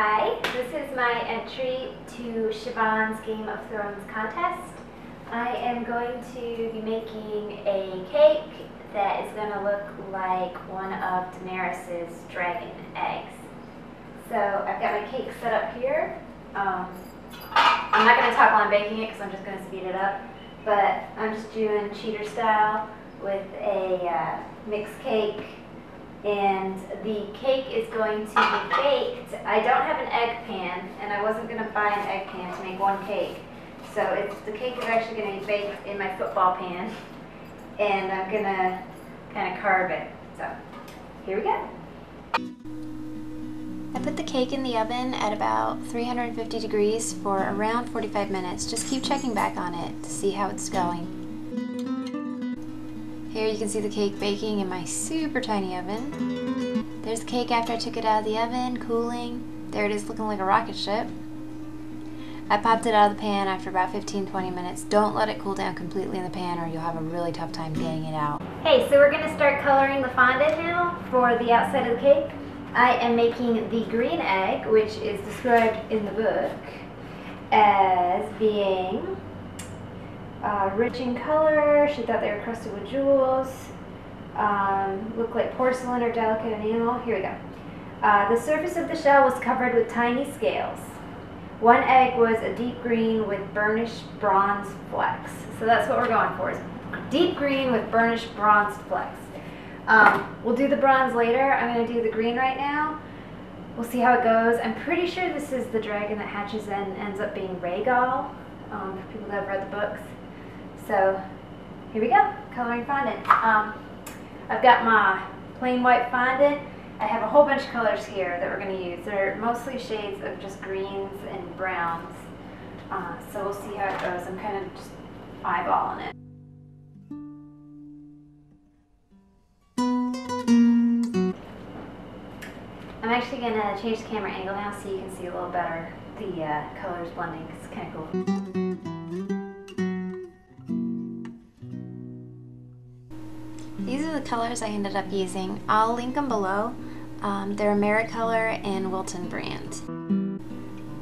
Hi, this is my entry to Siobhan's Game of Thrones contest. I am going to be making a cake that is going to look like one of Daenerys' dragon eggs. So I've got my cake set up here. I'm not going to talk while I'm baking it because I'm just going to speed it up. But I'm just doing cheater style with a mixed cake. And the cake is going to be baked. I don't have an egg pan, and I wasn't going to buy an egg pan to make one cake. So the cake is actually going to be baked in my football pan, and I'm going to kind of carve it. So here we go. I put the cake in the oven at about 350 degrees for around 45 minutes. Just keep checking back on it to see how it's going. Here you can see the cake baking in my super tiny oven. There's the cake after I took it out of the oven, cooling. There it is looking like a rocket ship. I popped it out of the pan after about 15-20 minutes. Don't let it cool down completely in the pan or you'll have a really tough time getting it out. Hey, so we're going to start coloring the fondant now for the outside of the cake. I am making the green egg, which is described in the book as being rich in color. She thought they were crusted with jewels. Look like porcelain or delicate enamel. Here we go. The surface of the shell was covered with tiny scales. One egg was a deep green with burnished bronze flecks. So that's what we're going for, is deep green with burnished bronze flecks. We'll do the bronze later. I'm going to do the green right now. We'll see how it goes. I'm pretty sure this is the dragon that hatches and ends up being Rhaegal, for people that have read the books. So here we go, coloring fondant. I've got my plain white fondant. I have a whole bunch of colors here that we're going to use. They're mostly shades of just greens and browns. So we'll see how it goes. I'm kind of just eyeballing it. I'm actually going to change the camera angle now so you can see a little better the colors blending. It's kind of cool. These are the colors I ended up using. I'll link them below. They're Americolor and Wilton brand.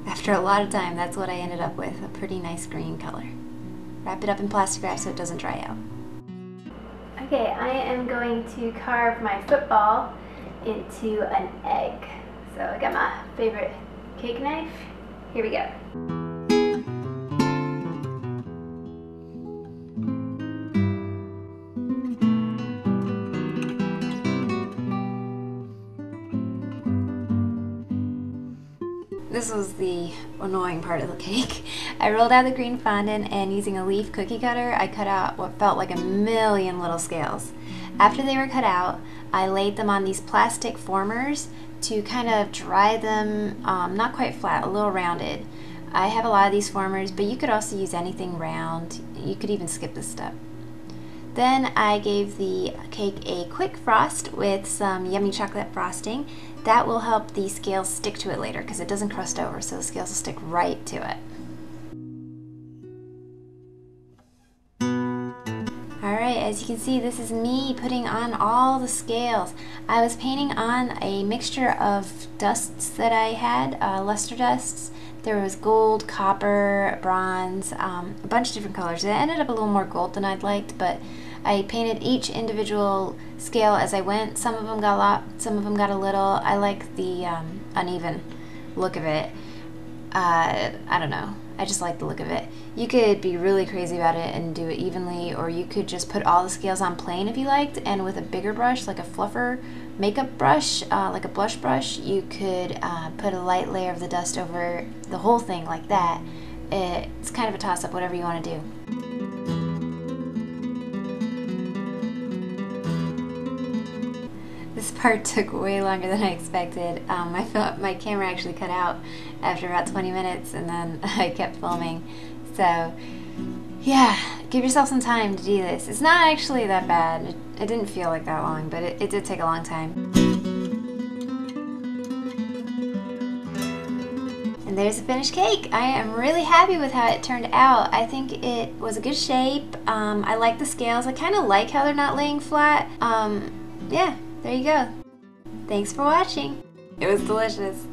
After a lot of time, that's what I ended up with, a pretty nice green color. Wrap it up in plastic wrap so it doesn't dry out. Okay, I am going to carve my football into an egg. So I got my favorite cake knife. Here we go. This was the annoying part of the cake. I rolled out the green fondant and using a leaf cookie cutter, I cut out what felt like a million little scales. After they were cut out, I laid them on these plastic formers to kind of dry them, not quite flat, a little rounded. I have a lot of these formers, but you could also use anything round. You could even skip this step. Then I gave the cake a quick frost with some yummy chocolate frosting. That will help the scales stick to it later because it doesn't crust over, so the scales will stick right to it. Alright, as you can see, this is me putting on all the scales. I was painting on a mixture of dusts that I had, luster dusts. There was gold, copper, bronze, a bunch of different colors. It ended up a little more gold than I'd liked, but I painted each individual scale as I went. Some of them got a lot, some of them got a little. I like the uneven look of it. I don't know. I just like the look of it. You could be really crazy about it and do it evenly, or you could just put all the scales on plain if you liked, and with a bigger brush, like a fluffer makeup brush, like a blush brush, you could put a light layer of the dust over the whole thing like that. It's kind of a toss-up, whatever you want to do. This part took way longer than I expected. My camera actually cut out after about 20 minutes and then I kept filming. So yeah, give yourself some time to do this. It's not actually that bad. It didn't feel like that long, but it did take a long time. And there's the finished cake. I am really happy with how it turned out. I think it was a good shape. I like the scales. I kind of like how they're not laying flat. Yeah. There you go. Thanks for watching. It was delicious.